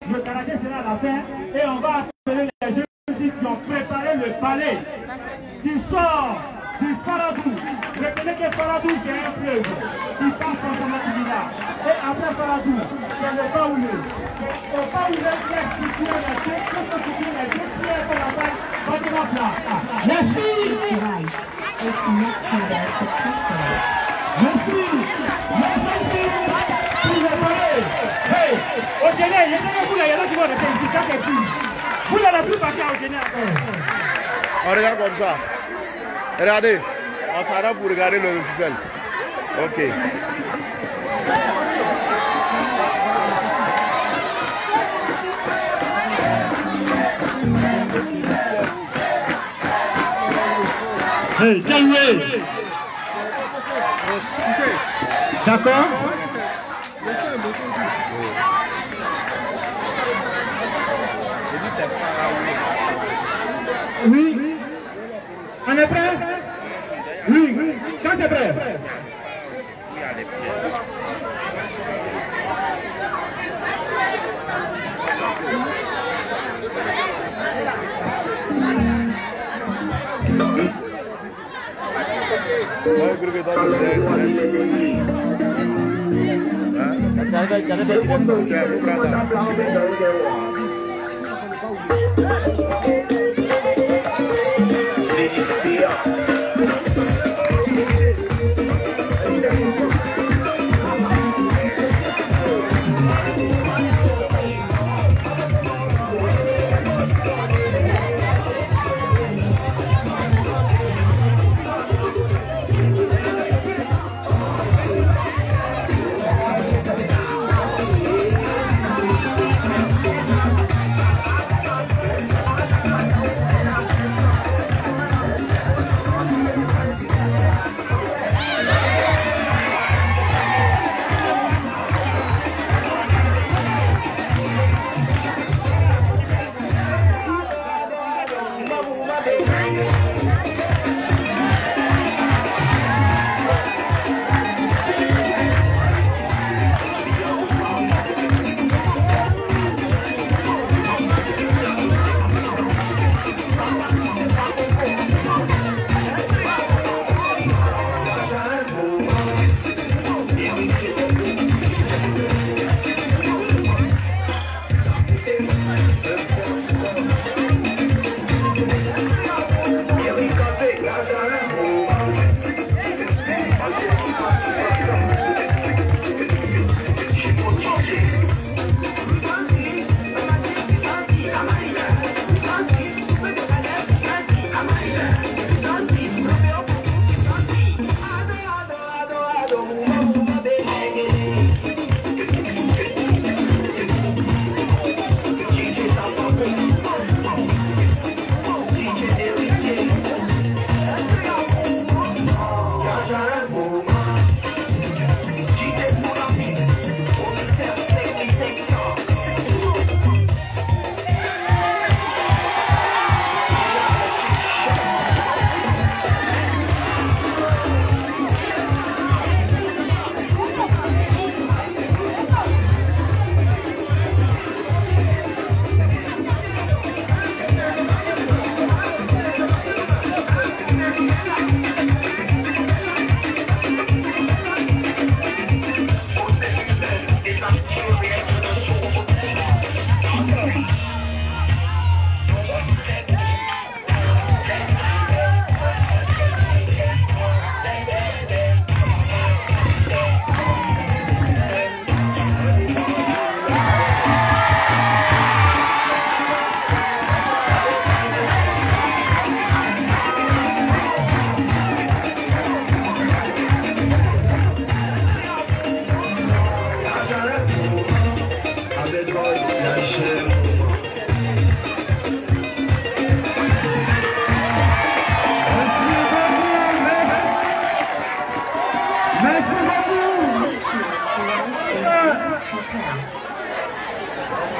Le karaté sera à la fin et on va appeler les jeunes filles qui ont préparé le ballet qui sort du Faradou. Retenez que Faradou c'est un fleuve qui passe par Samatibila. Et après Faradou, c'est le Baoulé. Au Baoulé, il y a situé les deux prières pour la base Fatima Pla. Les filles! Is connected successfully. Merci! Les jeunes filles pour le ballet. Hey! Au Kenya, il y a des gens qui vont rester ici, quand c'est fini. Vous n'avez plus partir au Kenya encore. On regarde comme ça. Regardez. On s'arrête pour regarder le logiciel. Ok. Hey, Kaloué. D'accord? Oui. On est prêt? Oui. Quand c'est prêt?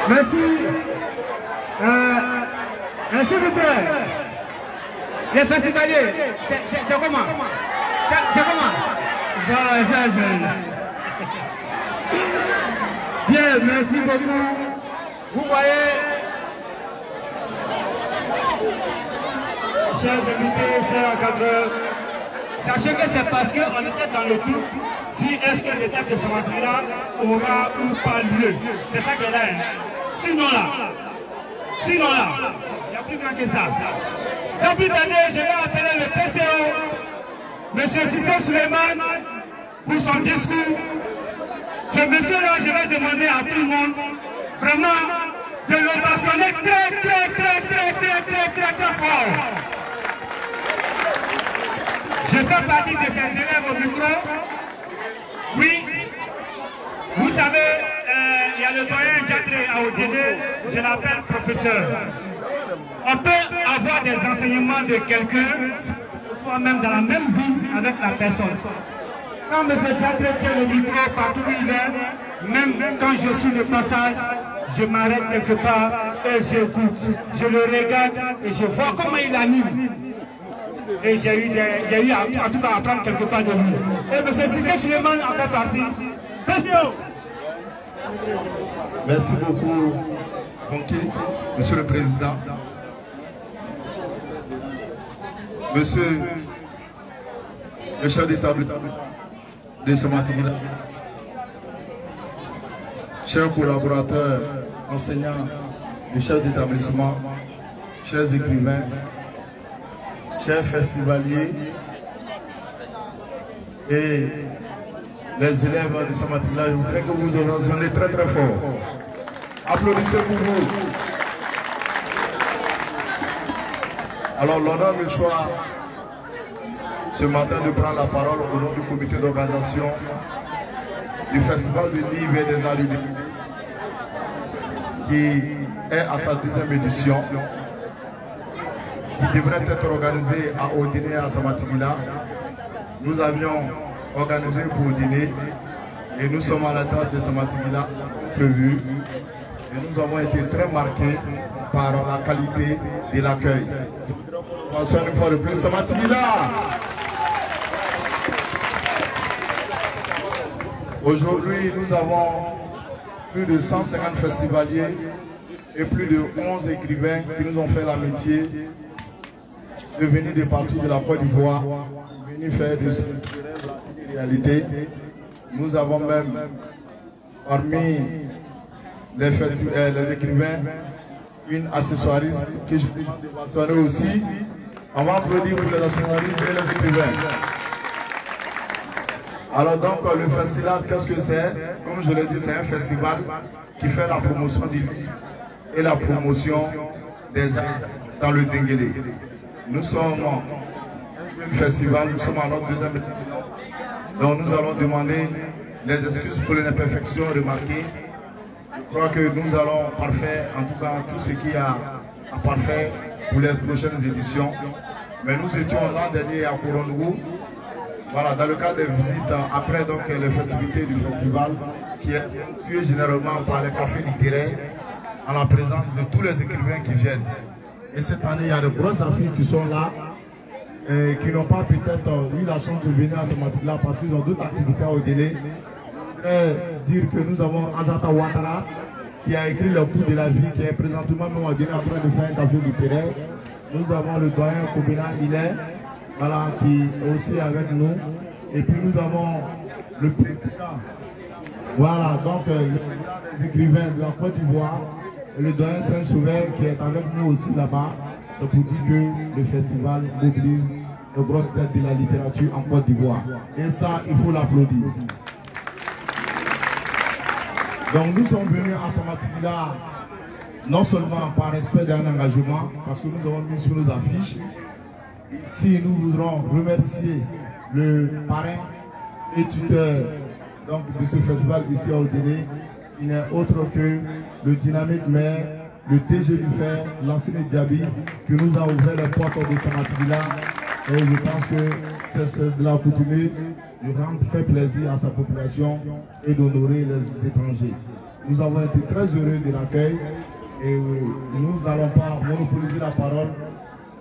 Merci. S'il vous plaît. Les festivaliers, c'est comment? C'est comment? Voilà, ça. Bien, merci beaucoup. Vous voyez, chers invités, chers encadreurs, sachez que c'est parce qu'on était dans le doute si est-ce que l'étape de Samatila aura ou pas lieu. C'est ça qu'elle a. Sinon là, il y a plus grand que ça. Sans plus tarder, je vais appeler le PCO, M. Sissé Suleiman, pour son discours. Ce monsieur-là, je vais demander à tout le monde vraiment de l'ovationner très fort. Je fais partie de ces élèves au micro. Oui, vous savez, il y a le doyen Diatré à Odile, je l'appelle professeur. On peut avoir des enseignements de quelqu'un, soit même dans la même ville avec la personne. Quand M. Diatré tient le micro partout où il est, même quand je suis de passage, je m'arrête quelque part et j'écoute. Je le regarde et je vois comment il anime. Et j'ai eu en tout cas à apprendre quelque part de lui. Et M. Sissé Suleiman en fait partie. Merci beaucoup, Francky, Monsieur le Président. Monsieur le chef d'établissement de Samatila, chers collaborateurs, enseignants, le chef d'établissement, chers écrivains, chers festivaliers et les élèves de Samatila, je voudrais que vous ovationniez très fort. Applaudissez pour vous. Alors l'honneur me soit ce matin de prendre la parole au nom du comité d'organisation du Festival du Livre et des Arts Ludiques qui est à sa 2e édition, qui devrait être organisé à Odine et à Samatila. Nous avions organisé pour Odine et nous sommes à la table de Samatila prévu et nous avons été très marqués par la qualité de l'accueil. Bonsoir une fois de plus, Samatila. Aujourd'hui, nous avons plus de 150 festivaliers et plus de 11 écrivains qui nous ont fait l'amitié de venir de partout de la Côte d'Ivoire, venir faire de cette réalité. Nous avons même parmi les écrivains une accessoiriste que je demande de mentionner aussi. On va applaudir pour les accessoiristes et les écrivains. Alors donc le festival, qu'est-ce que c'est? Comme je l'ai dit, c'est un festival qui fait la promotion du livre et la promotion des arts dans le Denguélé. Nous sommes un festival, nous sommes à notre 2e édition. Donc nous allons demander les excuses pour les imperfections remarquées. Je crois que nous allons parfaire, en tout cas tout ce qui a à parfaire pour les prochaines éditions. Mais nous étions l'an dernier à Kourondougou. Voilà, dans le cadre des visites, après donc les festivités du festival, qui est ponctué généralement par les cafés littéraires, en la présence de tous les écrivains qui viennent. Et cette année, il y a de grosses affiches qui sont là, qui n'ont pas peut-être eu la chance de venir à ce matin-là parce qu'ils ont d'autres activités au délai. Je voudrais dire que nous avons Azata Ouattara, qui a écrit Le Coup de la vie, qui est présentement même en train de faire un café littéraire. Nous avons le doyen Koubina Hilet, voilà, qui est aussi avec nous. Et puis nous avons le président, voilà, donc le président des écrivains de la Côte d'Ivoire, et le doyen Saint-Sauveur qui est avec nous aussi là-bas. C'est pour dire que le festival mobilise de grosses têtes de la littérature en Côte d'Ivoire. Et ça, il faut l'applaudir. Donc nous sommes venus à Samatila non seulement par respect d'un engagement, parce que nous avons mis sur nos affiches. Ici, nous voudrons remercier le parrain et tuteur donc, de ce festival ici à Odélé. Il n'est autre que le dynamique maire, le DG du Fer, l'ancien Diaby, qui nous a ouvert les portes de Samatila. Et je pense que c'est de la coutume de rendre très plaisir à sa population et d'honorer les étrangers. Nous avons été très heureux de l'accueil et nous n'allons pas monopoliser la parole.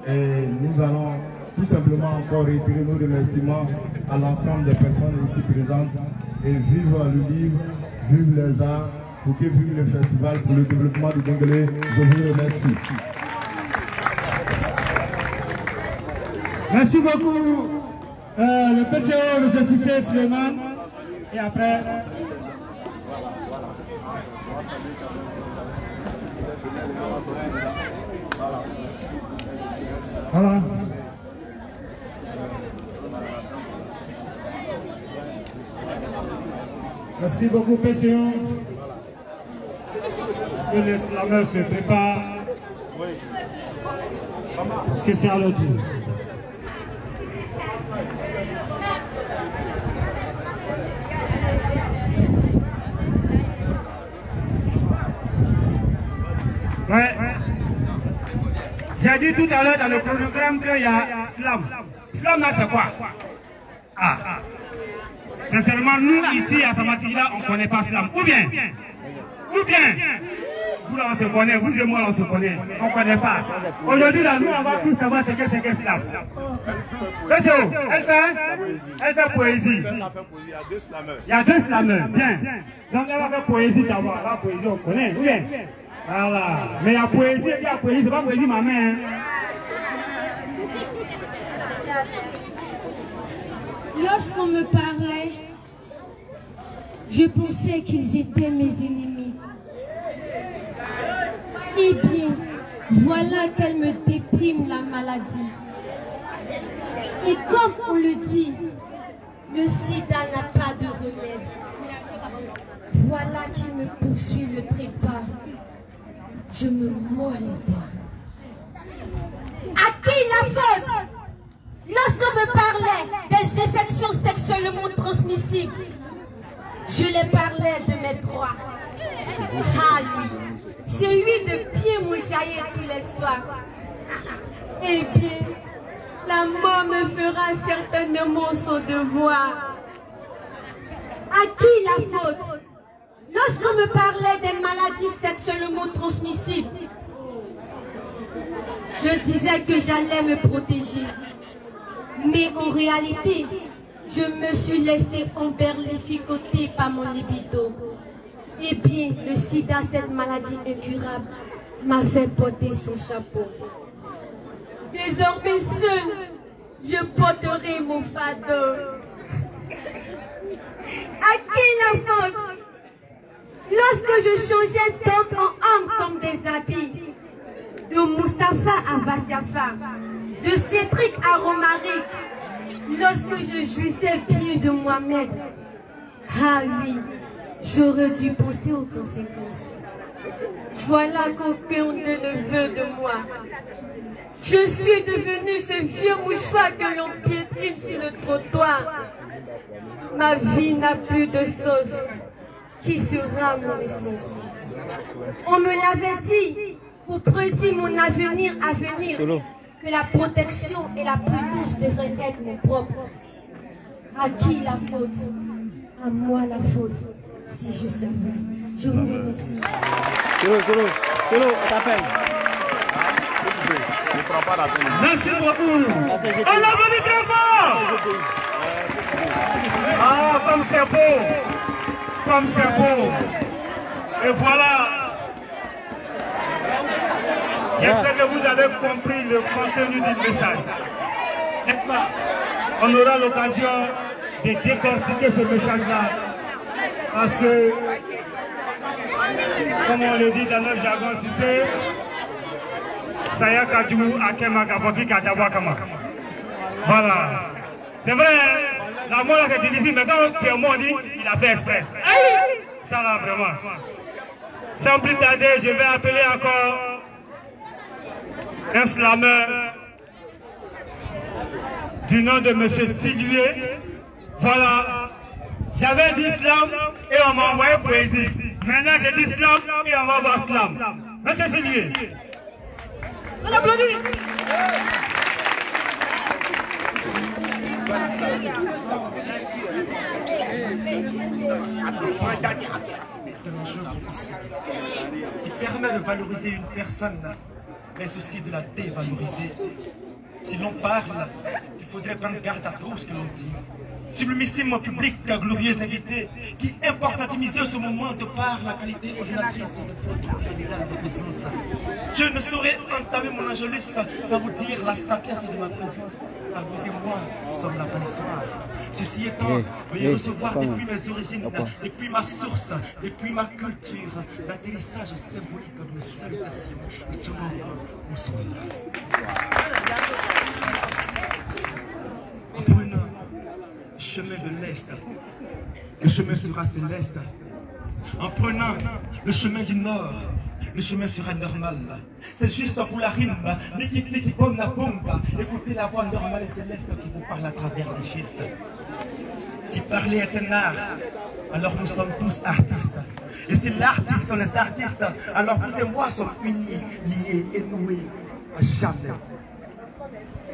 Et nous allons tout simplement encore réitérer nos remerciements à l'ensemble des personnes ici présentes et vivre le livre, vivre les arts pour que vive le festival pour le développement du Denguélé. Je vous remercie. Merci beaucoup. Le PCO, M. Sissé Suleiman. Et après... Voilà. Merci beaucoup, PCO. Que les slameurs se préparent. Parce que c'est à leur tour. Ouais. J'ai dit tout à l'heure dans le chronogramme qu'il y a slam. Slam là c'est quoi? Ah. Sincèrement, nous ici à Samatigila, on ne connaît pas slam. Ou bien, vous là on se connaît, vous et moi on se connaît. On ne connaît pas. Aujourd'hui là, nous on va tous savoir ce que c'est que slam. Elle fait poésie. Il y a deux slameurs. Bien. Donc elle va faire poésie d'abord. La poésie on connaît. Ou bien. Voilà. Mais il y a poésie, c'est pas poésie ma main. Hein. Lorsqu'on me parlait, je pensais qu'ils étaient mes ennemis. Eh bien, voilà qu'elle me déprime la maladie. Et comme on le dit, le sida n'a pas de remède. Voilà qu'il me poursuit le trépas. Je me mords les doigts. À qui la faute? Lorsqu'on me parlait des infections sexuellement transmissibles, je les parlais de mes droits. Ah oui, celui de bien moujailler tous les soirs. Eh bien, la mort me fera certainement son devoir. À qui la faute? Lorsqu'on me parlait des maladies sexuellement transmissibles, je disais que j'allais me protéger. Mais en réalité, je me suis laissé emberlificoter par mon libido. Eh bien, le sida, cette maladie incurable, m'a fait porter son chapeau. Désormais seul, je porterai mon fardeau. À qui la faute? Lorsque je changeais d'homme en homme comme des habits, de Mustapha à Vassiafa, de Cédric à Romaric, lorsque je jouissais bien de Mohamed, ah oui, j'aurais dû penser aux conséquences. Voilà qu'aucun ne le veut de moi. Je suis devenu ce vieux mouchoir que l'on piétine sur le trottoir. Ma vie n'a plus de sauce. Qui sera mon essence? On me l'avait dit pour prédire mon avenir à venir, que la protection et la prudence devraient être mon propre. À qui la faute? À moi la faute, si je savais. Je vous remercie. Merci beaucoup. On a venu très fort. Ah, comme c'est beau. Comme c'est beau. Et voilà. J'espère que vous avez compris le contenu du message. N'est-ce pas? On aura l'occasion de décortiquer ce message-là. Parce que, comme on le dit dans notre jargon, si c'est Saya Kadjou Akema Kavoki Kadawakama. Voilà. C'est vrai, la mort c'est difficile, mais quand tu es mort, il a fait exprès. Ça là, vraiment. Sans plus tarder, je vais appeler encore un slameur du nom de M. Sylvier. Voilà. J'avais dit slam et on m'a envoyé poésie. Maintenant j'ai dit slam et on va voir slam. M. Sylvier. On applaudit. Qui permet de valoriser une personne, mais aussi de la dévaloriser. Si l'on parle, il faudrait prendre garde à tout ce que l'on dit. Sublimissime public, glorieuse invité, qui importantimisé ce moment de par la qualité ordinatrice de votre inégalable présence. Je ne saurais entamer mon angelus sans vous dire la sapience de ma présence. Car vous et moi sommes la balançoire. Ceci étant, veuillez recevoir depuis mes origines, depuis ma source, depuis ma culture, l'atterrissage symbolique de mes salutations. Et tout le monde, bonsoir. En prenant le chemin de l'Est, le chemin sera céleste. En prenant le chemin du Nord, le chemin sera normal. C'est juste pour la rime, l'équité qui bombe la bombe. Écoutez la voix normale et céleste qui vous parle à travers des gestes. Si parler est un art, alors nous sommes tous artistes. Et si l'artiste sont les artistes, alors vous et moi sommes unis, liés et noués à jamais.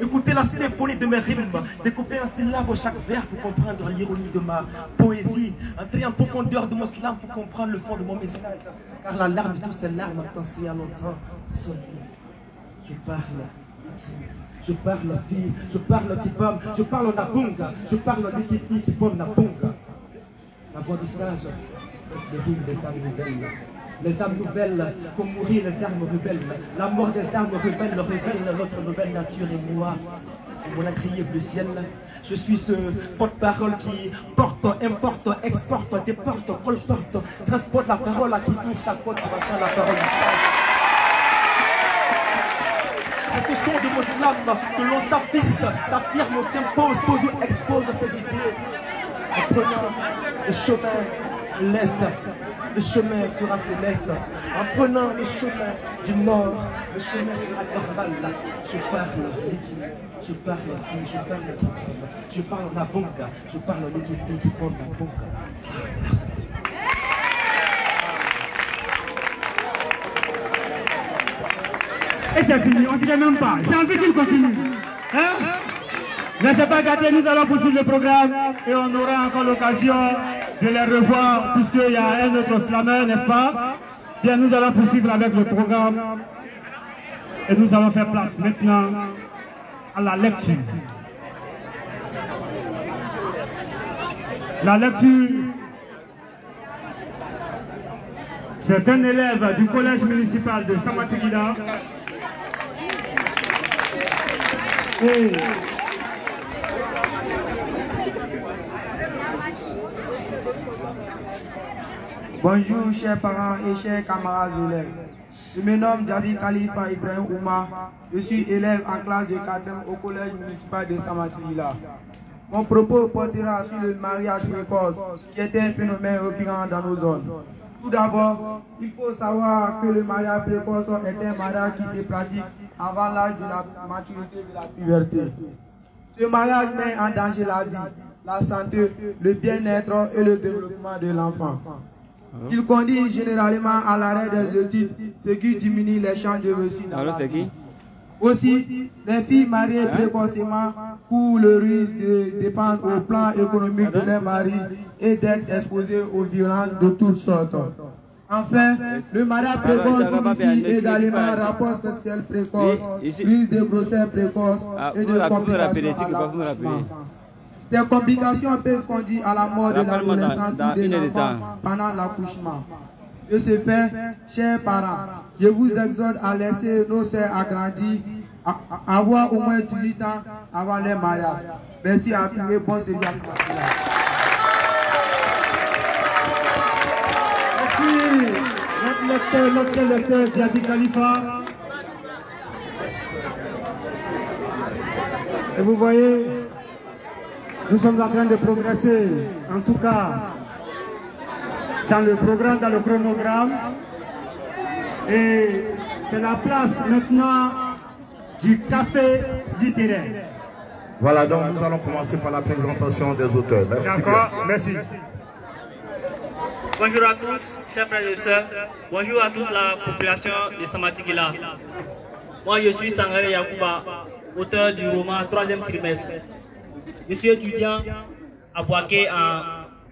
Écoutez la symphonie de mes rimes, découper un syllabe chaque vers pour comprendre l'ironie de ma poésie. Entrer en profondeur de mon slam pour comprendre le fond de mon message. Car la larme de tous ces larmes attend si longtemps. Seul. Je parle vie, je parle qui bombe, je parle nabunga, je parle l'équipe qui bombe nabunga. La voix du sage, les rimes des âmes nouvelles. Les âmes nouvelles font mourir les armes rebelles. La mort des armes rebelles révèle notre nouvelle nature et moi. Mon agrier bleu ciel, je suis ce porte-parole qui porte, importe, exporte, déporte, colporte, transporte la parole à qui ouvre sa côte pour entendre la parole du sage. C'est au son de mon slam que l'on s'affiche, s'affirme, on s'impose, pose ou expose ses idées. En prenant le chemin de l'Est, le chemin sera céleste. En prenant le chemin du Nord, le chemin sera normal. Je parle liquide, je parle fille, je parle qui je parle la bonga, je parle l'équipe qui porte la bonga. Merci. Et c'est fini, on ne dirait même pas. J'ai envie qu'il continue. Hein? Laissez pas gâter, nous allons poursuivre le programme et on aura encore l'occasion de les revoir puisqu'il y a un autre slammer, n'est-ce pas? Bien, nous allons poursuivre avec le programme et nous allons faire place maintenant à la lecture. La lecture, c'est un élève du collège municipal de Samatigila. Et bonjour chers parents et chers camarades élèves. Je me nomme David Khalifa Ibrahim Ouma. Je suis élève en classe de 4e au collège municipal de Samatigila. Mon propos portera sur le mariage précoce qui est un phénomène récurrent dans nos zones. Tout d'abord, il faut savoir que le mariage précoce est un mariage qui se pratique avant l'âge de la maturité de la puberté. Ce mariage met en danger la vie, la santé, le bien-être et le développement de l'enfant. Il conduit généralement à l'arrêt des études, ce qui diminue les chances de réussite dans la vie. Aussi, les filles mariées précocement courent le risque de dépendre au plan économique de leur mari et d'être exposées aux violences de toutes sortes. Enfin, le mariage précoce signifie également rapport sexuel précoce, prise de grossesse précoce et de complications à l'accouchement. Ces complications peuvent conduire à la mort de l'adolescent ou de l'enfant pendant l'accouchement. De ce fait, chers parents, je vous exhorte à laisser nos sœurs agrandir, à avoir au moins 18 ans avant leur mariage. Merci à tous et bon service à ce moment-là. Merci, notre lecteur David Khalifa. Et vous voyez, nous sommes en train de progresser, en tout cas, dans le programme, dans le chronogramme. Et c'est la place maintenant du café littéraire. Voilà, donc nous allons commencer par la présentation des auteurs. Merci. D'accord, merci. Bonjour à tous, chers frères et sœurs. Bonjour à toute la population de Samatigila. Moi, je suis Sangare Yakuba, auteur du roman 3e trimestre. Je suis étudiant à Boaké en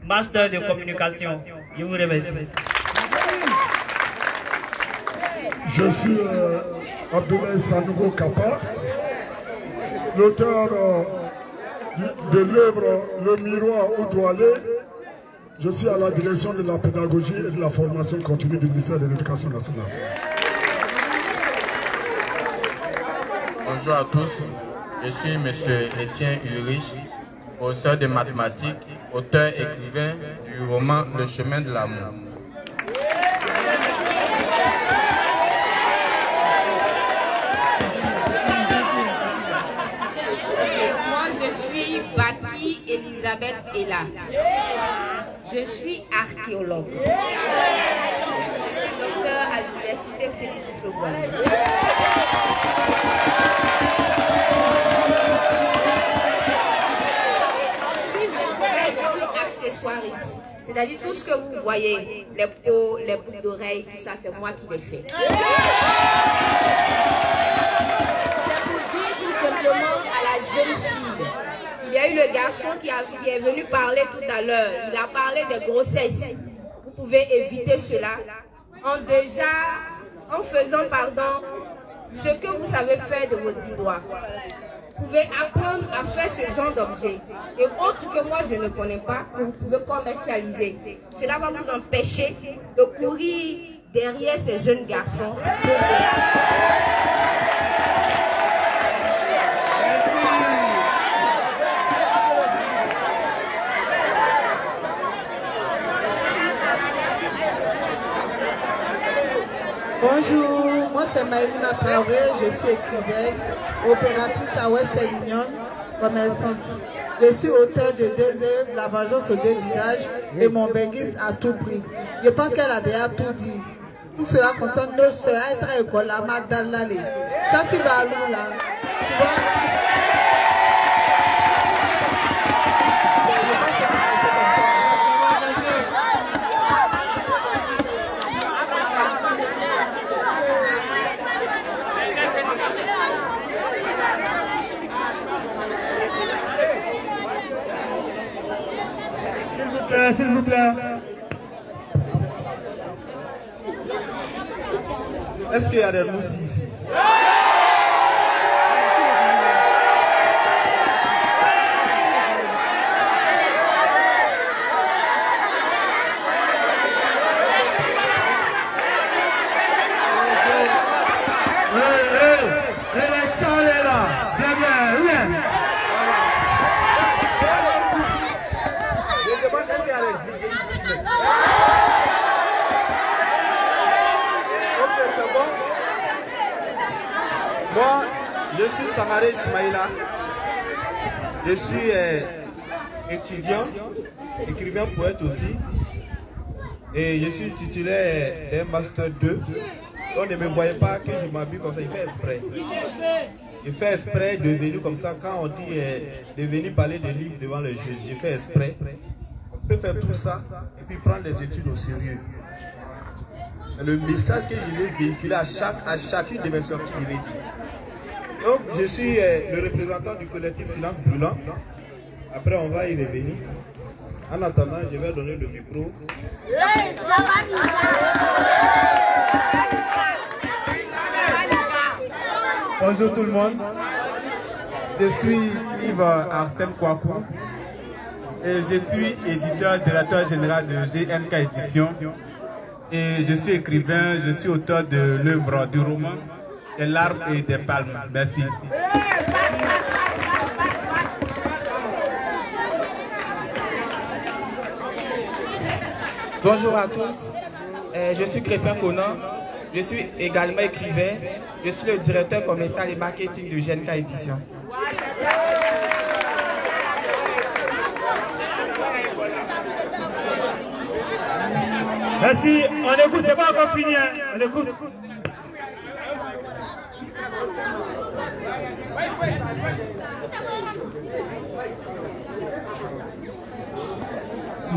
master de communication. Je vous remercie. Je suis Abdoulaye Sanougo Kappa, l'auteur de l'œuvre Le Miroir où doit aller. Je suis à la direction de la pédagogie et de la formation continue du ministère de l'Éducation nationale. Bonjour à tous, je suis M. Étienne Ulrich, professeur de mathématiques, auteur-écrivain du roman Le Chemin de l'amour. Je suis Baki Elisabeth Ella. Je suis archéologue. Je suis docteur à l'université Félix Houphouët-Boigny. Je suis accessoiriste. C'est-à-dire tout ce que vous voyez, les peaux, les boucles d'oreilles, tout ça, c'est moi qui les fais. C'est pour dire tout simplement à la jeune fille. Il y a eu le garçon qui est venu parler tout à l'heure. Il a parlé des grossesses. Vous pouvez éviter cela en faisant ce que vous savez faire de vos 10 doigts. Vous pouvez apprendre à faire ce genre d'objet. Et autre que moi je ne connais pas, que vous pouvez commercialiser. Cela va vous empêcher de courir derrière ces jeunes garçons pour de l'argent. Bonjour, moi c'est Maïmouna Traoré, je suis écrivaine, opératrice à West-Saint-Union, commerçante. Je suis auteur de 2 œuvres, La vengeance aux 2 visages et Mon Benguis à tout prix. Je pense qu'elle a déjà tout dit. Tout cela concerne nos soeurs, être à l'école, la madame Lale. Je suis là, tu vois. S'il vous plaît. Est-ce qu'il y a des mousses ici? Moi, je suis Sangaré Ismaïla. Je suis étudiant, écrivain, poète aussi. Et je suis titulaire d'un Master 2. On ne me voyait pas que je m'habille comme ça, il fait exprès. Il fait exprès de venir comme ça. Quand on dit de venir parler de livres devant le juge, j'ai fait exprès. On peut faire tout ça et puis prendre les études au sérieux. Le message que je vais véhiculer à chacune de mes sorties, je vais dire. Donc, je suis le représentant du collectif Silence Brûlant. Après, on va y revenir. En attendant, je vais donner le micro. Bonjour tout le monde. Je suis Yves Arsène Kouakou et je suis éditeur, directeur général de GNK Édition. Et je suis écrivain, je suis auteur de l'œuvre du roman Des larmes et des palmes. Merci. Bonjour à tous, je suis Crépin Conan, je suis également écrivain, je suis le directeur commercial et marketing de GNK Édition. Merci, on écoute, c'est pas encore fini, hein. On écoute.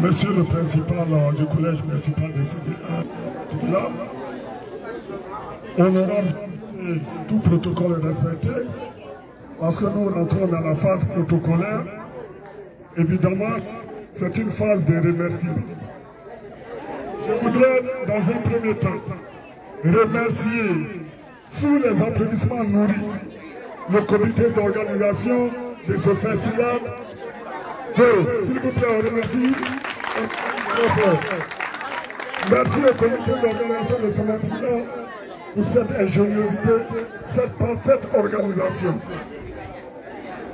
Monsieur le principal du collège municipal de CDA, honorable, tout protocole est respecté, parce que nous rentrons dans la phase protocolaire. Évidemment, c'est une phase de remerciement. Je voudrais, dans un premier temps, remercier, sous les applaudissements nourris, le comité d'organisation de ce festival. S'il vous plaît, on remercie. Merci au comité d'organisation de Samatila pour cette ingéniosité, cette parfaite organisation.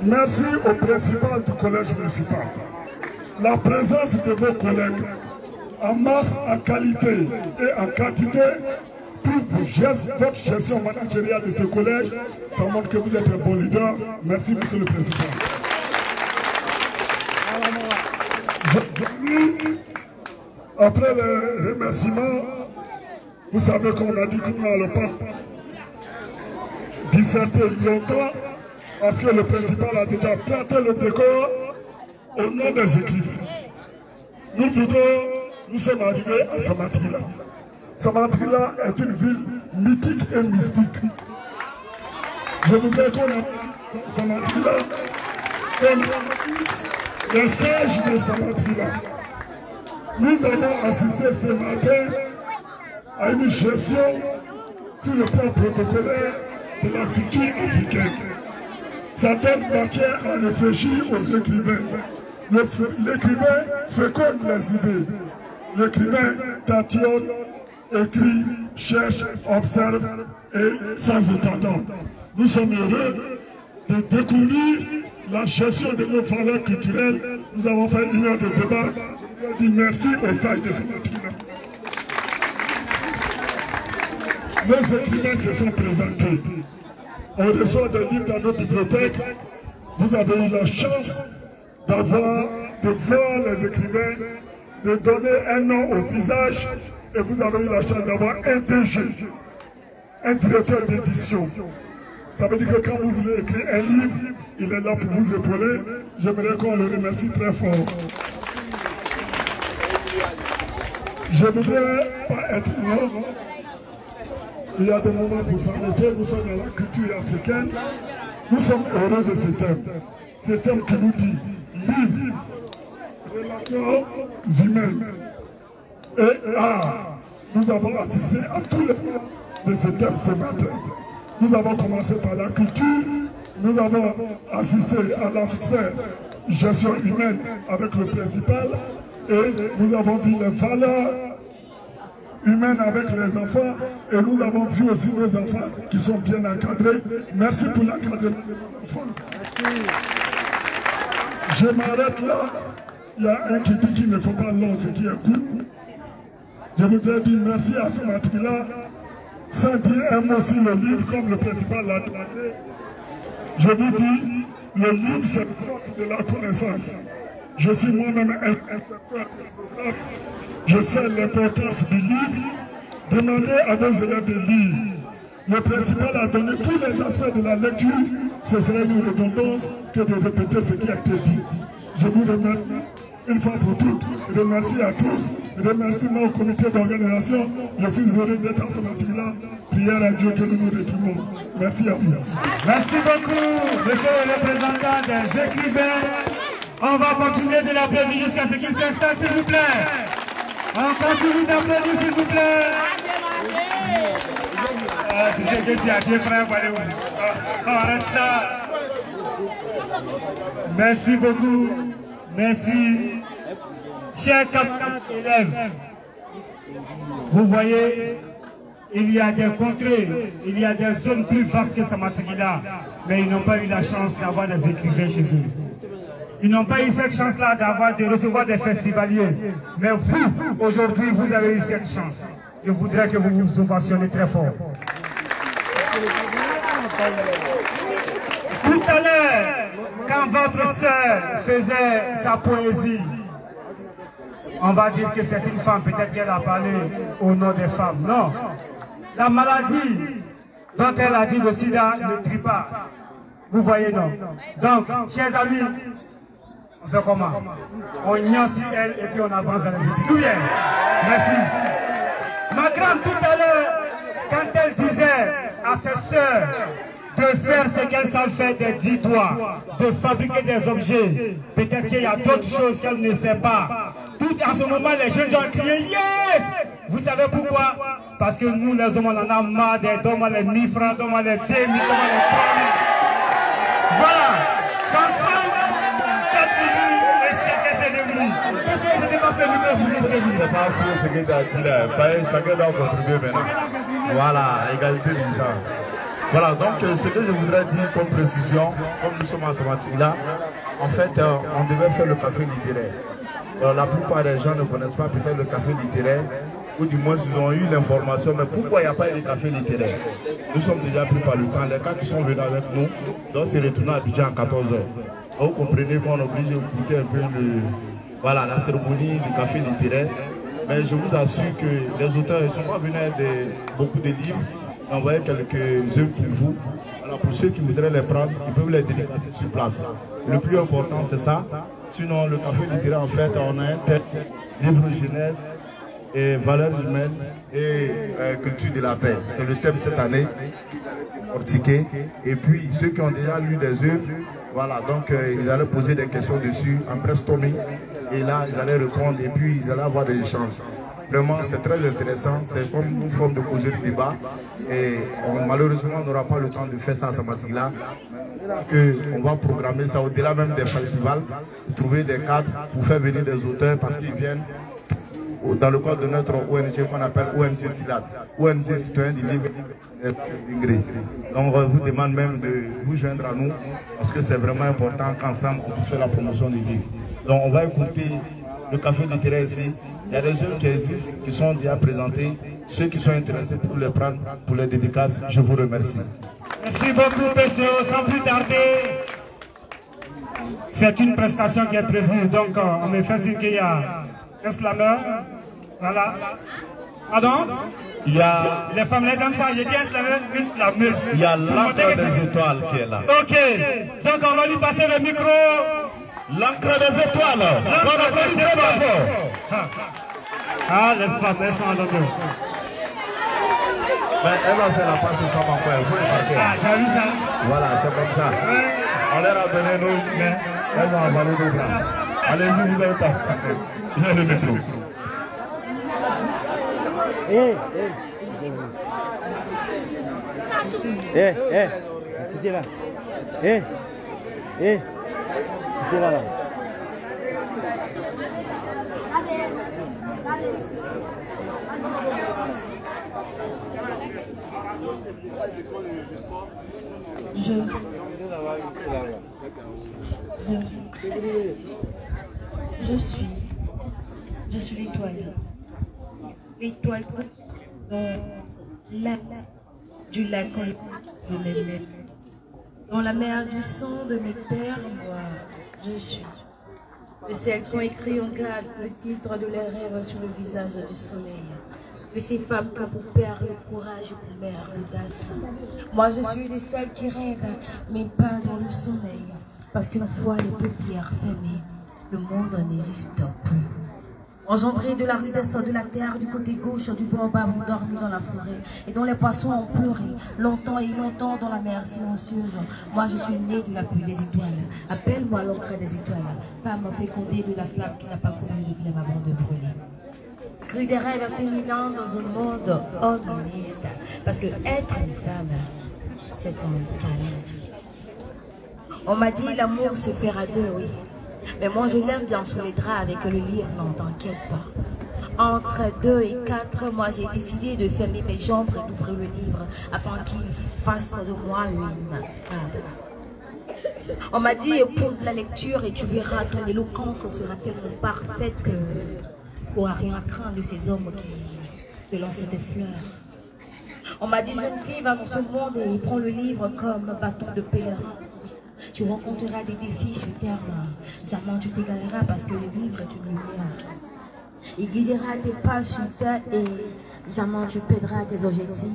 Merci au principal du collège municipal. La présence de vos collègues en masse, en qualité et en quantité prouve votre gestion managériale de ce collège. Ça montre que vous êtes un bon leader. Merci, monsieur le principal. Après les remerciements, vous savez qu'on a dit qu'on n'allait pas disserter longtemps parce que le principal a déjà planté le décor au nom des écrivains. Nous sommes arrivés à Samatila. Samatila est une ville mythique et mystique. Je voudrais qu'on appelle Samatila comme le siège de Samatila. Nous avons assisté ce matin à une gestion sur le plan protocolaire de la culture africaine. Ça donne matière à réfléchir aux écrivains. L'écrivain féconde les idées. L'écrivain tatillonne, écrit, cherche, observe et sans état d'âme. Nous sommes heureux de découvrir la gestion de nos valeurs culturelles. Nous avons fait une heure de débat. Je dis merci au sage de Samatila. Les écrivains se sont présentés. On reçoit des livres dans nos bibliothèques. Vous avez eu la chance de voir les écrivains, de donner un nom au visage, et vous avez eu la chance d'avoir un DG, un directeur d'édition. Ça veut dire que quand vous voulez écrire un livre, il est là pour vous épauler. J'aimerais qu'on le remercie très fort. Je ne voudrais pas être long. Il y a des moments pour s'arrêter. Nous sommes dans la culture africaine. Nous sommes heureux de ce thème. Ce thème qui nous dit livre, relations humaines et art. Nous avons assisté à tous les de ce thème ce matin. Nous avons commencé par la culture. Nous avons assisté à l'aspect gestion humaine avec le principal. Et nous avons vu les valeurs humaines avec les enfants. Et nous avons vu aussi nos enfants qui sont bien encadrés. Merci pour l'encadrement des enfants. Merci. Je m'arrête là. Il y a un qui dit qu'il ne faut pas long ce qui est court. Je voudrais dire merci à Samatila. Sans dire un mot sur le livre comme le principal l'a demandé. Je vous dis, le livre c'est une sorte de la connaissance. Je suis moi-même inspecteur de programme. Je sais l'importance du livre. Demandez à vos élèves de lire. Le principal a donné tous les aspects de la lecture. Ce serait une redondance que de répéter ce qui a été dit. Je vous remercie une fois pour toutes. Remercie à tous. Remerciement au comité d'organisation. Je suis heureux d'être à Samatila. Prière à Dieu que nous nous retrouvons. Merci à vous. Merci beaucoup, monsieur le représentant des écrivains. On va continuer de l'applaudir jusqu'à ce qu'il s'installe, s'il vous plaît. On continue d'applaudir, s'il vous plaît. Arrête ça. Merci beaucoup. Merci. Chers camarades élèves, vous voyez, il y a des contrées, il y a des zones plus vastes que Samatila, mais ils n'ont pas eu la chance d'avoir des écrivains chez eux. Ils n'ont pas eu cette chance-là de recevoir des festivaliers. Mais vous, aujourd'hui, vous avez eu cette chance. Je voudrais que vous vous ovationnez très fort. Tout à l'heure, quand votre sœur faisait sa poésie, on va dire que c'est une femme, peut-être qu'elle a parlé au nom des femmes. Non. La maladie dont elle a dit le sida ne tue pas. Vous voyez, non. Donc, chers amis, on fait comment? On ignore sur elle et puis on avance dans les études. Tout bien. Merci. Ma grande, tout à l'heure, quand elle disait à ses sœurs de faire ce qu'elles savent faire des 10 doigts, de fabriquer des objets, peut-être qu'il y a d'autres choses qu'elle ne sait pas. Tout en ce moment, les jeunes gens crient yes! Vous savez pourquoi? Parce que nous, les hommes, on en a marre des hommes, les 1000 francs, les 2000, les 3000. Voilà! C'est pas faux ce que tu as dit là. Chacun doit contribuer maintenant. Voilà, égalité des gens. Voilà, donc ce que je voudrais dire comme précision, comme nous sommes en Samatique là, en fait, on devait faire le café littéraire. Alors, la plupart des gens ne connaissent pas peut-être le café littéraire, ou du moins ils ont eu l'information, mais pourquoi il n'y a pas eu de café littéraire? Nous sommes déjà pris par le temps. Les cas qui sont venus avec nous doivent se retourner à Abidjan à 14 h. Vous comprenez qu'on est obligé d'écouter un peu voilà, la cérémonie du café littéraire. Mais je vous assure que les auteurs ne sont pas venus avec beaucoup de livres. On va quelques œuvres pour vous. Alors pour ceux qui voudraient les prendre, ils peuvent les dédicacer sur place. Le plus important, c'est ça. Sinon, le café littéraire, en fait, on a un thème, livre jeunesse, et valeurs humaines et culture de la paix. C'est le thème cette année, portiqué. Et puis, ceux qui ont déjà lu des œuvres, voilà, donc ils allaient poser des questions dessus, en brainstorming. Et là, ils allaient répondre et puis ils allaient avoir des échanges. Vraiment, c'est très intéressant. C'est comme une forme de causerie de débat. Et malheureusement, on n'aura pas le temps de faire ça à Samatique-là. On va programmer ça au-delà même des festivals, trouver des cadres pour faire venir des auteurs parce qu'ils viennent dans le cadre de notre ONG qu'on appelle ONG SILAT, ONG Citoyen du Livre d'Ingré. Donc on vous demande même de vous joindre à nous parce que c'est vraiment important qu'ensemble on puisse faire la promotion du livre. Donc on va écouter le café littéraire ici. Il y a des œuvres qui existent, qui sont déjà présentées. Ceux qui sont intéressés pour les prendre, pour les dédicaces, je vous remercie. Merci beaucoup, PCO. Sans plus tarder, c'est une prestation qui est prévue. Donc, on me fait signe qu'il y a un slammer. Voilà. Pardon? Il y a... Les femmes les aiment ça. Il y a un slammer, une slameuse. Il y a l'encre des étoiles qui est là. Ok. Donc, on va lui passer le micro. L'encre des étoiles. L'encre des étoiles. Ah, les femmes, elles sont à l'honneur. Elle va faire la passe aux femmes encore. Il faut les marquer. Ah, tu as vu ça? Voilà, c'est comme ça. On leur a donné nos mains. Elles vont avaler nos bras. Allez-y, vous avez pas. J'ai le micro. Écoutez là. Écoutez là. Je suis l'étoile. L'étoile dans l'air du lac de mes mains. Dans la mer du sang de mes pères, moi, je suis. De celles qui ont écrit en garde le titre de leurs rêves sur le visage du soleil. De ces femmes qui ont pour père le courage et pour mère l'audace. Moi, je suis de celles qui rêvent, mais pas dans le sommeil. Parce qu'une fois les paupières fermées, le monde n'existe plus. Engendrés de la rudesse de la terre, du côté gauche du baobab ont dormi dans la forêt, et dont les poissons ont pleuré, longtemps et longtemps dans la mer silencieuse. Moi je suis née de la pluie des étoiles, appelle-moi l'encre des étoiles, femme fécondée de la flamme qui n'a pas connu de flemme avant de brûler. Crie des rêves féminins dans un monde omniste, parce que être une femme, c'est un challenge. On m'a dit l'amour se fera deux, oui. Mais moi je l'aime bien sous les draps avec le livre, non t'inquiète pas. Entre 2 et 4 mois j'ai décidé de fermer mes jambes et d'ouvrir le livre afin qu'il fasse de moi une femme. On m'a dit pose la lecture et tu verras ton éloquence sera tellement parfaite que tu n'auras rien à craindre de ces hommes qui te lancent des fleurs. On m'a dit jeune fille va dans ce monde et prends le livre comme bâton de pèlerin. Tu rencontreras des défis sur terre, jamais tu t'égareras parce que le livre est une lumière. Il guidera tes pas sur terre et jamais tu perdras tes objectifs.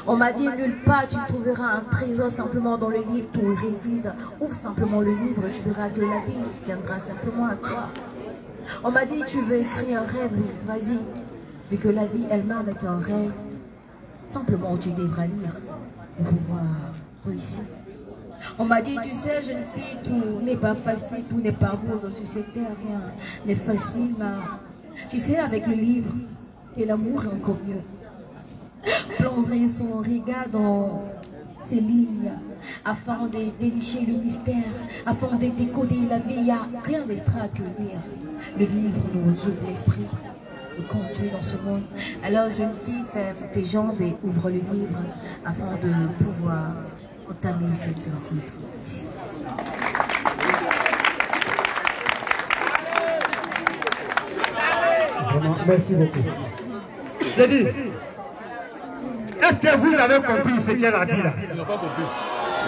On m'a dit nulle part tu trouveras un trésor simplement dans le livre où il réside. Ouvre simplement le livre et tu verras que la vie viendra simplement à toi. On m'a dit tu veux écrire un rêve, oui, vas-y. Vu que la vie elle-même est un rêve, simplement tu devras lire pour pouvoir réussir. On m'a dit, tu sais, jeune fille, tout n'est pas facile, tout n'est pas rose sur cette terre, rien n'est facile, mais tu sais, avec le livre et l'amour est encore mieux. Plonger son regard dans ces lignes afin de dénicher le mystère, afin de décoder la vie. Il n'y a rien d'extra que lire. Le livre nous ouvre l'esprit, nous conduit dans ce monde. Alors, jeune fille, ferme tes jambes et ouvre le livre afin de pouvoir entamer cette route ici. Merci beaucoup. J'ai dit, est-ce que vous avez compris ce qu'elle a dit là? Il n'a pas compris.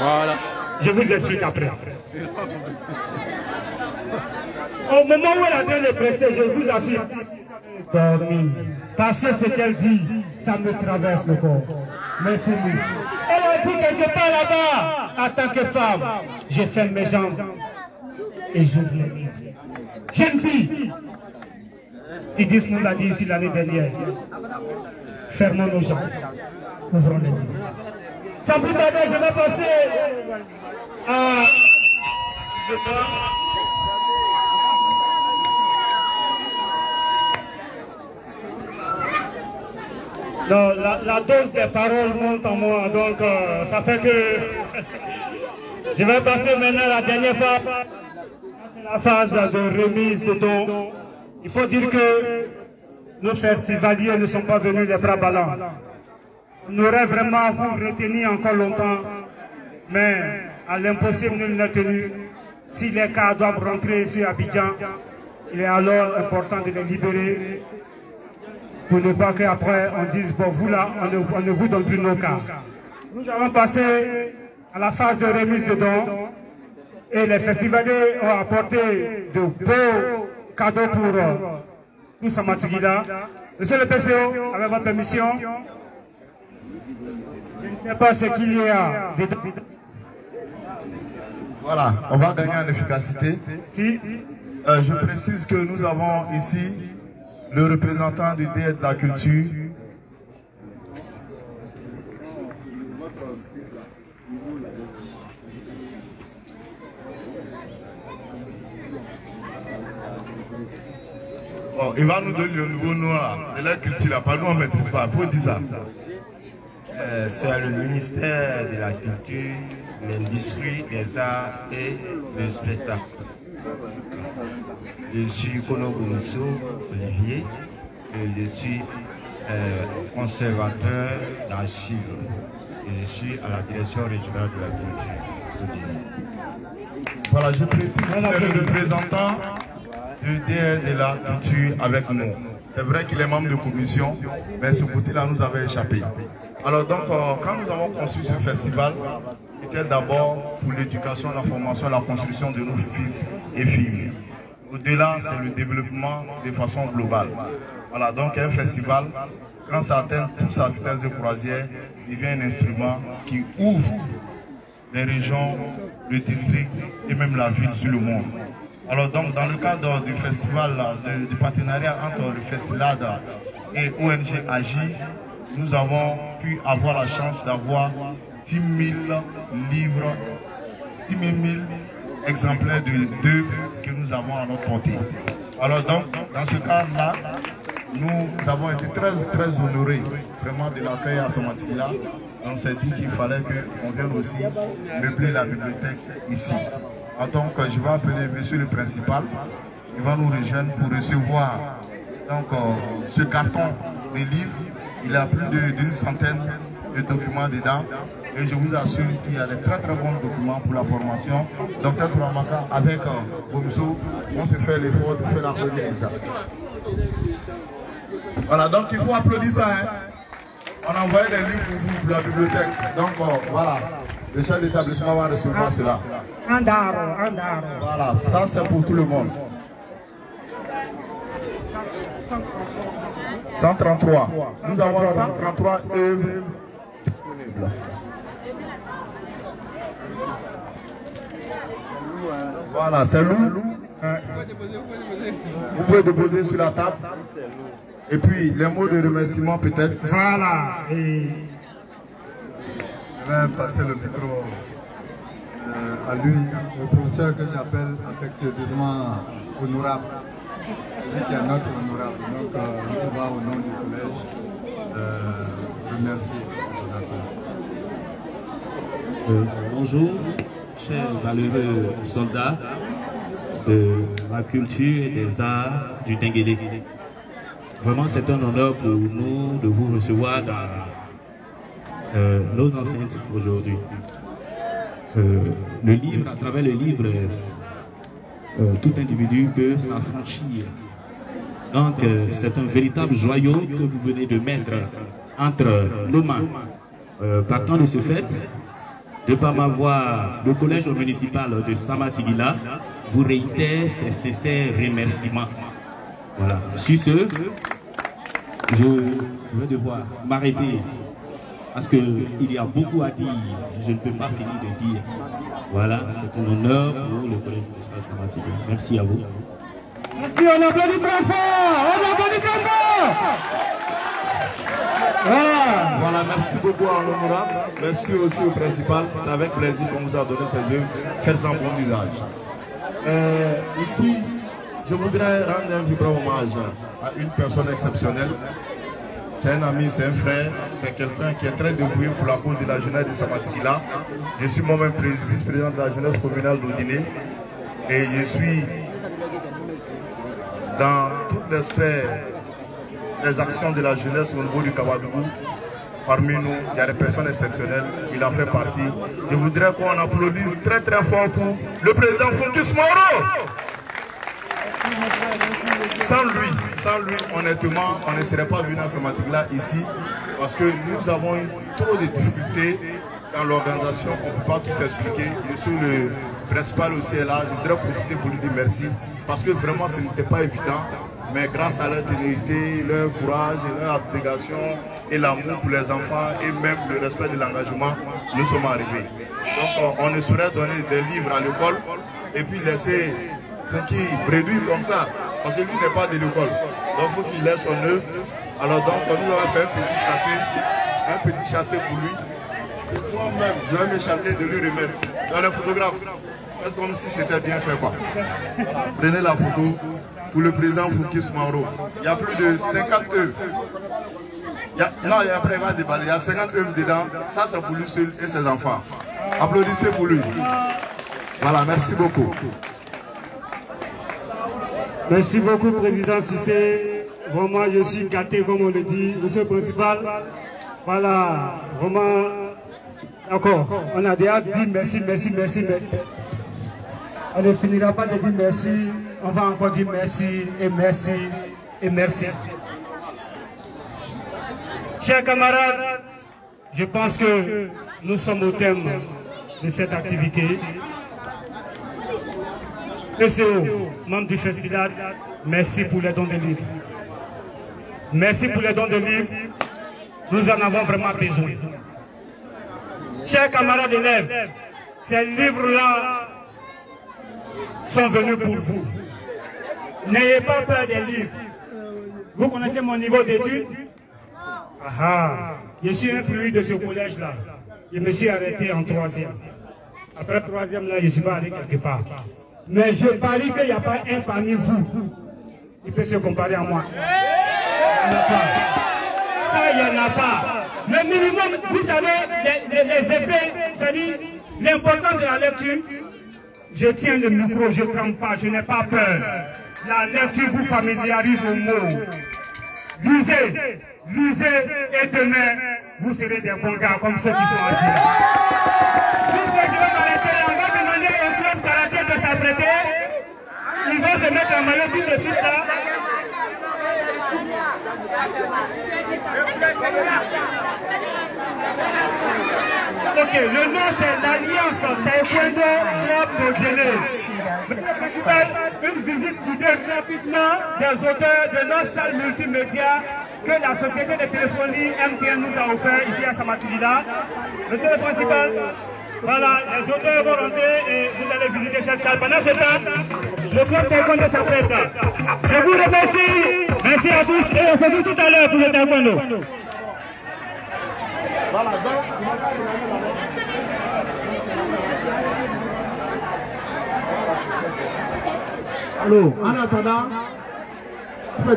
Voilà. Je vous explique après. Au moment où elle a bien pressé, je vous assure, dormi. Parce que ce qu'elle dit, ça me traverse le corps. Merci, Miss. Elle a dit quelque part là-bas, en tant que femme, je ferme mes jambes et j'ouvre les livres. Jeune fille, Idriss nous l'a dit ici l'année dernière. Fermons nos jambes, ouvrons les livres. Sans plus tarder, je vais passer à... Non, la dose des paroles monte en moi, donc ça fait que... Je vais passer maintenant à la dernière phase. C'est la phase de remise de dons. Il faut dire que nos festivaliers ne sont pas venus les bras ballants. On aurait vraiment vous retenir encore longtemps, mais à l'impossible nul n'est tenu. Si les cas doivent rentrer sur Abidjan, il est alors important de les libérer pour ne pas qu'après on dise, bon vous là, on ne vous donne plus nos cas. Nous allons passer à la phase de remise de dons et les festivaliers ont apporté de beaux cadeaux pour Samatigila. Monsieur le PCO, avec votre permission, je ne sais pas ce qu'il y a dedans. Voilà, on va gagner en efficacité. Si. Je précise que nous avons ici le représentant du DER de la culture. Bon, il va nous donner le nouveau noir de la culture, pas nous on ne maîtrise pas, il faut dire ça. C'est le ministère de la Culture, l'Industrie, des Arts et le Spectacle. Je suis Kono Bounisso Olivier et je suis conservateur d'archives et je suis à la direction régionale de la culture. Voilà, je précise qu'il est le représentant du DER de la culture avec nous. C'est vrai qu'il est membre de commission, mais ce côté-là nous avait échappé. Alors donc, quand nous avons conçu ce festival, c'était d'abord pour l'éducation, la formation, la construction de nos fils et filles. Au-delà, c'est le développement de façon globale. Voilà, donc un festival, quand ça atteint toute sa vitesse de croisière, il devient un instrument qui ouvre les régions, le district et même la ville sur le monde. Alors donc, dans le cadre du festival, du partenariat entre le festival et ONG AGI, nous avons pu avoir la chance d'avoir 10 000 livres, 10 000 exemplaires d'œuvres que nous avons à notre portée. Alors donc, dans ce cadre-là, nous avons été très honorés vraiment de l'accueil à Samatigila. On s'est dit qu'il fallait qu'on vienne aussi meubler la bibliothèque ici. Donc, je vais appeler monsieur le principal. Il va nous rejoindre pour recevoir donc, ce carton de livres. Il y a plus d'une centaine de documents dedans. Et je vous assure qu'il y a de très bons documents pour la formation. Docteur Touramaka, avec Boumso, on se fait l'effort de faire la remise. Voilà, donc il faut applaudir ça. Hein. On a envoyé des livres pour vous, pour la bibliothèque. Donc voilà, le chef d'établissement va recevoir cela. Voilà, ça c'est pour tout le monde. 133. Nous avons 133 œuvres disponibles. Voilà, c'est lourd. Vous pouvez déposer sur la table. Et puis, les mots de remerciement peut-être. Voilà. Je vais passer le micro à lui, le professeur que j'appelle affectueusement honorable. Lui qui est notre honorable. Donc, on va au nom du collège remercier. Bonjour, chers valeureux soldats de la culture et des arts du Denguélé. Vraiment, c'est un honneur pour nous de vous recevoir dans nos enceintes aujourd'hui. Le livre, à travers le livre, tout individu peut s'affranchir. Donc, c'est un véritable joyau que vous venez de mettre entre nos mains. Partant de ce fait, de par ma voix, le collège municipal de Samatigila vous réitère ses sincères remerciements. Voilà. Sur ce, je vais devoir m'arrêter parce qu'il y a beaucoup à dire. Je ne peux pas finir de dire. Voilà, c'est un honneur pour le collège municipal de Samatigila. Merci à vous. Merci, on applaudit très fort. On applaudit très fort. Voilà, merci beaucoup à l'honorable. Merci aussi au principal. C'est avec plaisir qu'on vous a donné ces œuvres. Faites-en bon usage. Ici, je voudrais rendre un vibrant hommage à une personne exceptionnelle. C'est un ami, c'est un frère, c'est quelqu'un qui est très dévoué pour la cause de la jeunesse de Samatigila. Je suis moi-même vice-président de la jeunesse communale d'Odiné et je suis dans tout l'aspect des actions de la jeunesse au niveau du Kawadougou. Parmi nous, il y a des personnes exceptionnelles, il en fait partie. Je voudrais qu'on applaudisse très très fort pour le président Focus Moro. Sans lui, honnêtement, on ne serait pas venu à Samatigila ici parce que nous avons eu trop de difficultés dans l'organisation, on ne peut pas tout expliquer. Monsieur le principal aussi est là, je voudrais profiter pour lui dire merci parce que vraiment ce n'était pas évident. Mais grâce à leur ténérité, leur courage, leur abnégation et l'amour pour les enfants et même le respect de l'engagement, nous sommes arrivés. Donc on ne saurait donner des livres à l'école et puis laisser qui bredouille comme ça, parce que lui n'est pas de l'école. Donc il faut qu'il laisse son œuvre. Alors donc nous avons fait un petit chassé pour lui. Moi-même, je vais me charger de lui remettre. Dans le photographe, c'est comme si c'était bien fait quoi. Prenez la photo. Pour le président Focus Moro. Il y a plus de 50 œuvres. Après il va déballer. Il y a 50 œuvres dedans. Ça c'est pour lui seul et ses enfants. Applaudissez pour lui. Voilà, merci beaucoup. Merci beaucoup, président Cissé. Vraiment, je suis gâté, comme on le dit. Monsieur le principal, voilà, vraiment, d'accord. On a déjà dit merci. On ne finira pas de dire merci. On va encore dire merci et merci et merci. Chers camarades, je pense que nous sommes au thème de cette activité. PCO, membre du festival, merci pour les dons de livres. Merci pour les dons de livres. Nous en avons vraiment besoin. Chers camarades élèves, ces livres-là sont venus pour vous. N'ayez pas peur des livres. Vous connaissez mon niveau d'études? Je suis un fruit de ce collège-là. Je me suis arrêté en 3e. Après 3e, là, je ne suis pas allé quelque part. Mais je parie qu'il n'y a pas un parmi vous qui peut se comparer à moi. Il n'y en a pas. Ça, il n'y en a pas. Le minimum, vous savez, les effets, c'est-à-dire l'importance de la lecture. Je tiens le micro, je ne tremble pas, je n'ai pas peur. La lecture vous familiarise aux mots. Lisez, et demain, vous serez des bons gars comme ceux qui sont assis. Si je vais m'arrêter là, on va demander au club karaté de s'apprêter. Ils vont se mettre en maillot tout de suite là. Ok, le nom c'est l'Alliance Taekwondo Club de Guinée. Une visite guidée rapidement des auteurs de notre salle multimédia que la société de téléphonie MTN nous a offert ici à Samatigila. Monsieur le principal, voilà, les auteurs vont rentrer et vous allez visiter cette salle. Pendant ce temps, le club taekwondo s'apprête. Je vous remercie. Merci à tous et on se retrouve tout à l'heure pour le taekwondo. Voilà, alors, en attendant, on fait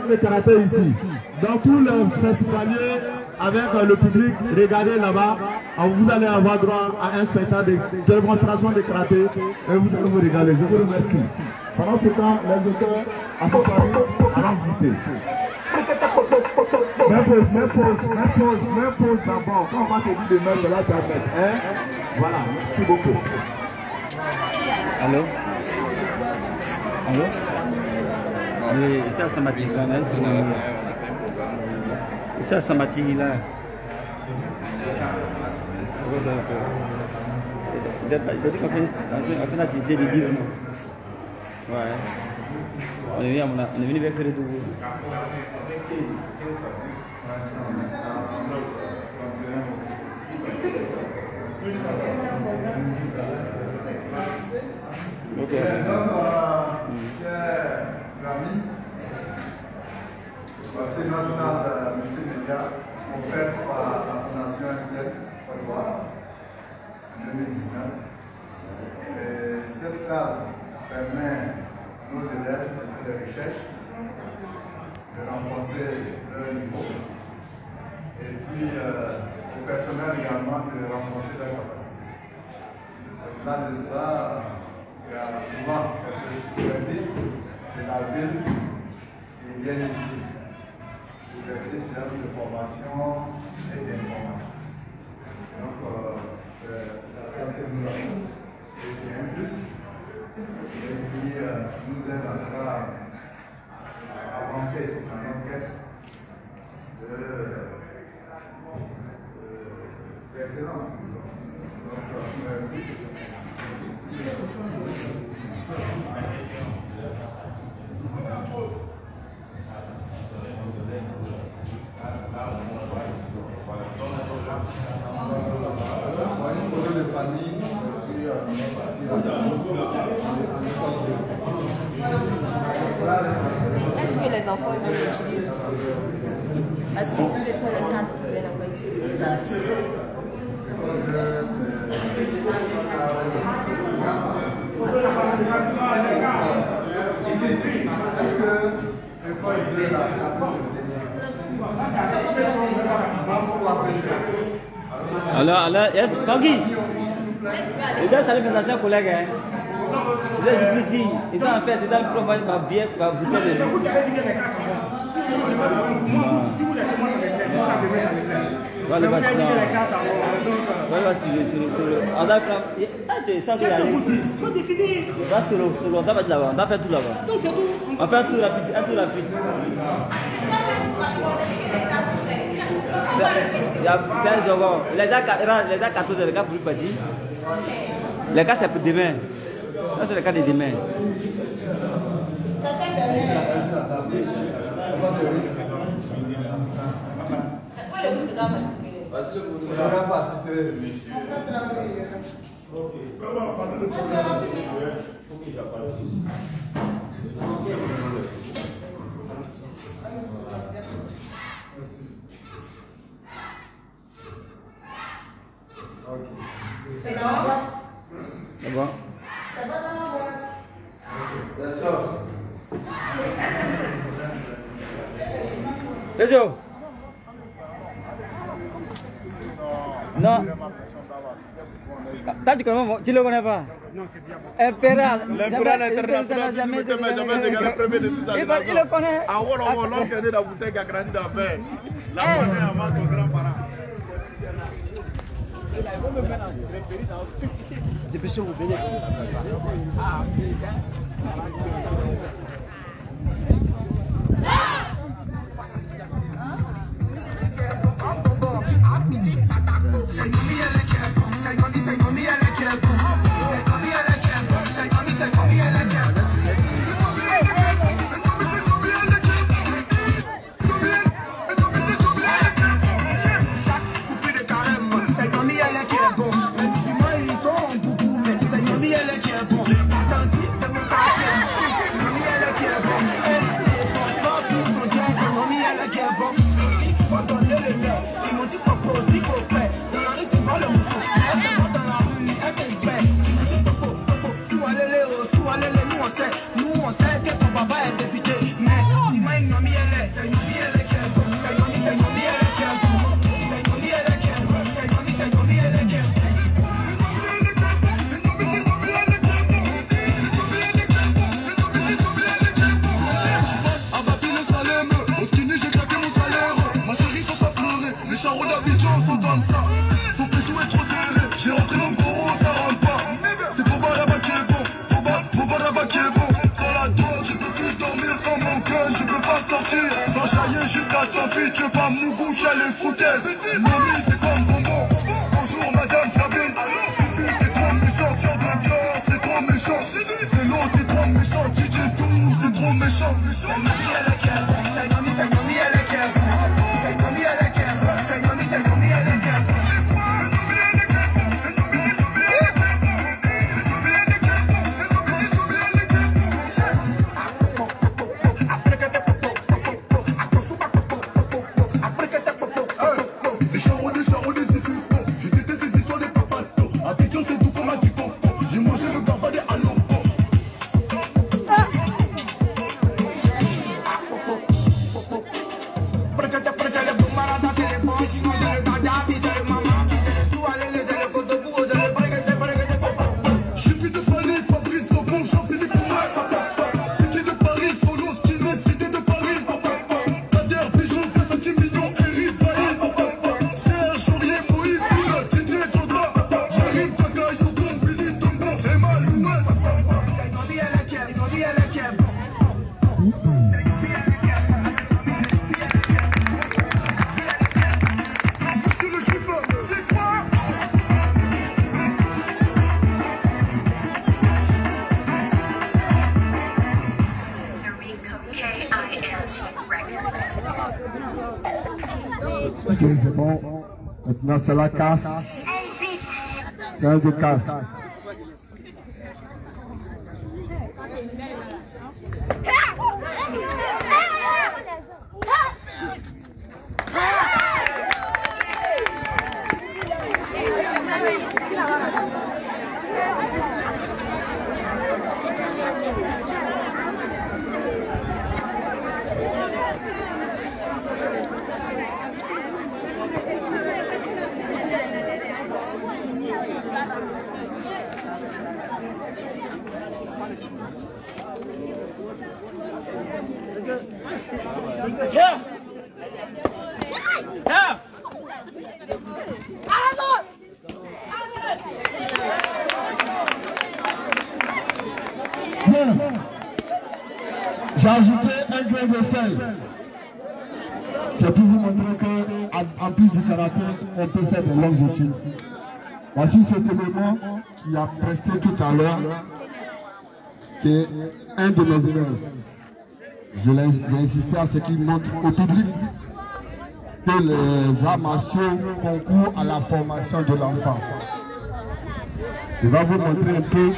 de karaté ici. Dans tous les festivaliers avec le public. Regardez là-bas, vous allez avoir droit à un spectacle de démonstration de karaté et vous allez vous régaler. Je vous remercie. Pendant ce temps, les auteurs accessoiristes allons visiter. Même pause d'abord. Quand on va te dire de mettre, là tu vas mettre. Hein? Voilà, merci beaucoup. Allô? Allô? Oui, ici à Samati, là. Ici à Samati, là. Il a dit qu'on fait une activité de livre. Ouais. On est venu faire le tour. Ok. Chers amis, voici notre salle multimédia offerte par la Fondation SDL Côte d'Ivoire en 2019. Et cette salle permet à nos élèves de faire des recherches, de renforcer leur niveau et puis au personnel également de renforcer leur capacité. Au-delà de cela, il y a souvent des services de la ville qui viennent ici pour des petits services de formation et d'information. Donc, la santé nous avons et un plus, et qui nous aide à avancer dans notre quête d'excellence. Donc, merci. Une photo de famille. Est-ce que les enfants l'utilisent? Est-ce que ce sont les cartes qui viennent encore utiliser ça? Est-ce que l'école bleue là, ça peut se Alors, yes, Tanguy. Les gars, ça les fait à collègue. Hein. Ils sont ici. Ils sont en fait, ils ont proposé ma bière, ma bouteille de. Si vous laissez moi, ça m'éclaire. Ça m'éclaire. Voilà, on faut décider. On va faire tout là-bas. On fait un tour rapide. C'est un jargon. Les gars 14, les gars plus petits. Les gars, c'est pour demain. Là, c'est le cas de demain. C'est bon? C'est bon? Ça va dans la boîte? Let's go. Non. Tu le connais pas? Non, c'est bien. Impérial. L'Impérial international, jamais le premier de tout ça. Il le connaît. Ah, voilà, l'homme qui est né dans la bouteille qui a grandi dans la paix. La première avant son grand-parent. Dépêchez-vous, venez. Ah, ok. Elle filles, tu veux pas Mougou, j'ai les foutaises. Mommy, c'est comme bonbon. Bonjour madame Jabine. Fifi, t'es trop méchant, fier de bien, c'est trop méchant. C'est l'eau, t'es trop méchant, DJ Doux, c'est trop méchant. Ok, c'est bon. Maintenant, c'est la casse. C'est un de casse. Bien. J'ai ajouté un grain de sel. C'est pour vous montrer qu'en plus du karaté, on peut faire de longues études. Voici cet élément qui a presté tout à l'heure, qui est un de mes élèves. J'ai insisté à ce qu'il montre au public que les arts martiaux concourent à la formation de l'enfant. Il va vous montrer un peu.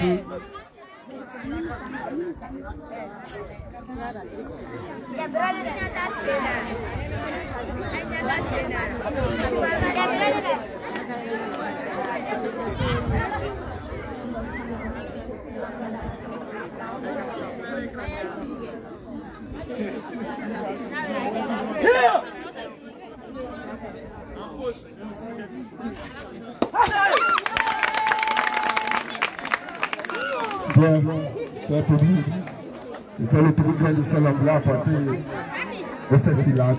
Bien, cher public, c'était le petit grain de sel en blanc apporté au festival.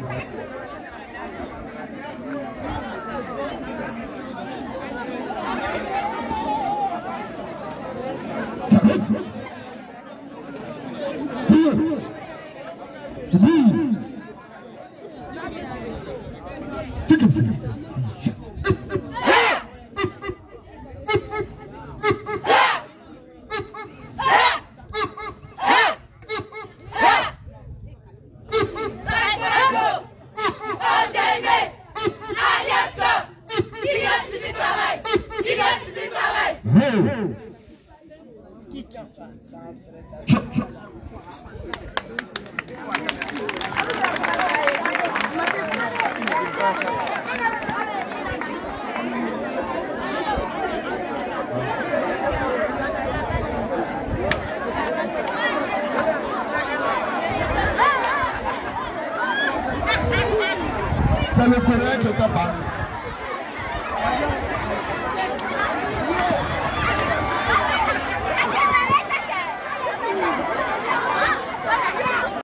C'est le collègue qui t'a parlé.